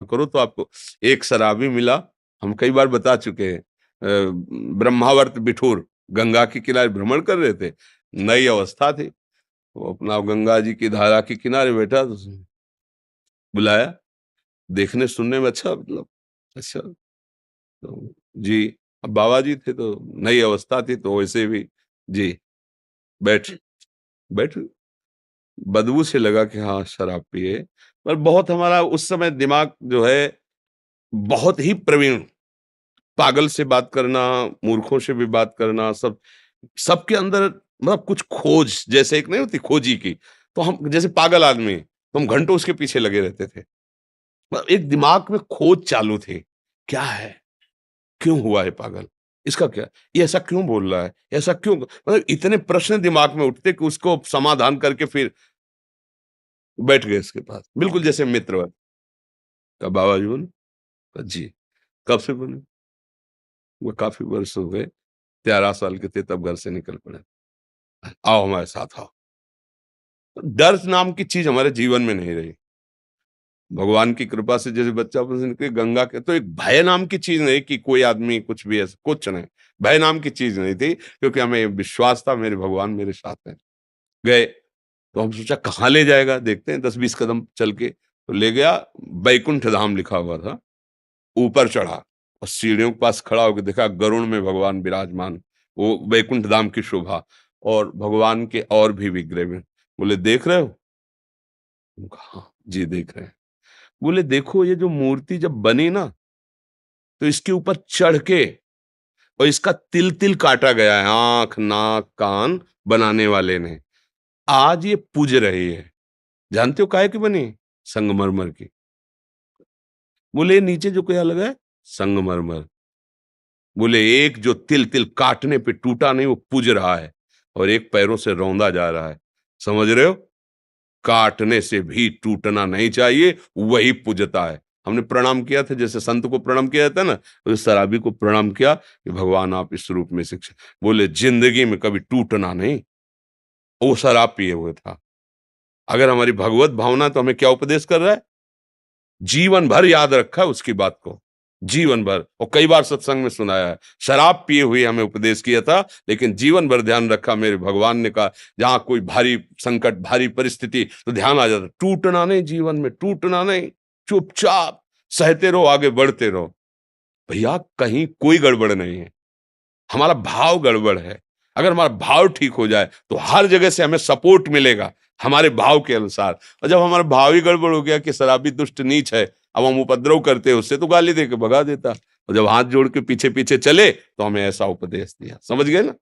करो तो आपको एक शराबी मिला, हम कई बार बता चुके हैं, ब्रह्मावर्त बिठूर गंगा के किनारे भ्रमण कर रहे थे, नई अवस्था थी, वो अपना गंगा जी की धारा के किनारे बैठा तो बुलाया, देखने सुनने में अच्छा, मतलब अच्छा, तो जी, अब बाबा जी थे तो नई अवस्था थी तो वैसे भी जी, बैठ बैठ बदबू से लगा कि हाँ शराब पिए, पर बहुत हमारा उस समय दिमाग जो है बहुत ही प्रवीण, पागल से बात करना, मूर्खों से भी बात करना, सबके अंदर मतलब कुछ खोज, जैसे एक नहीं होती खोजी की, तो हम जैसे पागल आदमी, तो हम घंटों उसके पीछे लगे रहते थे। मतलब एक दिमाग में खोज चालू थी, क्या है? क्यों हुआ है पागल? इसका क्या? ये ऐसा क्यों बोल रहा है? ऐसा क्यों? मतलब इतने प्रश्न दिमाग में उठते कि उसको समाधान करके फिर बैठ गए उसके पास, बिल्कुल जैसे मित्रवत। कहा बाबा जी बोले? कहा जी। कब से बोले? वो काफ़ी वर्ष हो गए, 11 साल के थे तब घर से निकल पड़े। आओ हमारे साथ आओ। डर नाम की चीज़ हमारे जीवन में नहीं रही। भगवान की कृपा से जैसे बच्चा अपन से निकले गंगा के, तो एक भय नाम की चीज़ नहीं कि कोई आदमी कुछ भी ऐसा, कुछ नहीं। भय नाम की चीज़ नहीं थी, क्योंकि हमें विश्वास था मेरे भगवान मेरे साथ हैं। गए, तो हम सोचा कहाँ ले जाएगा, देखते हैं 10-20 कदम चल के, तो ले गया, बैकुंठ धाम लिखा हुआ था। ऊपर चढ़ा और सीढ़ियों के पास खड़ा होकर देखा गरुड़ में भगवान विराजमान, वो वैकुंठ धाम की शोभा, और भगवान के और भी विग्रह में। बोले देख रहे हो? मैंने कहा, हाँ जी देख रहे हैं। बोले देखो ये जो मूर्ति जब बनी ना, तो इसके ऊपर चढ़ के और इसका तिल तिल काटा गया है, आंख नाक कान बनाने वाले ने, आज ये पूज रही है। जानते हो काहे की बनी? संगमरमर की। बोले नीचे जो क्या लगा है? संगमरमर। बोले एक जो तिल तिल काटने पे टूटा नहीं वो पूज रहा है, और एक पैरों से रौंदा जा रहा है। समझ रहे हो? काटने से भी टूटना नहीं चाहिए, वही पूजता है। हमने प्रणाम किया था, जैसे संत को प्रणाम किया जाता है ना, तो इस शराबी को प्रणाम किया कि भगवान आप इस रूप में शिक्षा। बोले जिंदगी में कभी टूटना नहीं। वो शराब पिए हुए था। अगर हमारी भगवत भावना, तो हमें क्या उपदेश कर रहा है? जीवन भर याद रखा है उसकी बात को, जीवन भर, और कई बार सत्संग में सुनाया है। शराब पिए हुए हमें उपदेश किया था, लेकिन जीवन भर ध्यान रखा मेरे भगवान ने कहा, जहां कोई भारी संकट भारी परिस्थिति, तो ध्यान आ जाता, टूटना नहीं, जीवन में टूटना नहीं, चुपचाप सहते रहो, आगे बढ़ते रहो। भैया कहीं कोई गड़बड़ नहीं है, हमारा भाव गड़बड़ है। अगर हमारा भाव ठीक हो जाए तो हर जगह से हमें सपोर्ट मिलेगा, हमारे भाव के अनुसार। और जब हमारा भाव ही गड़बड़ हो गया कि शराबी दुष्ट नीच है, अब हम उपद्रव करते हैं उससे, तो गाली दे के भगा देता। और जब हाथ जोड़ के पीछे पीछे चले, तो हमें ऐसा उपदेश दिया। समझ गए ना?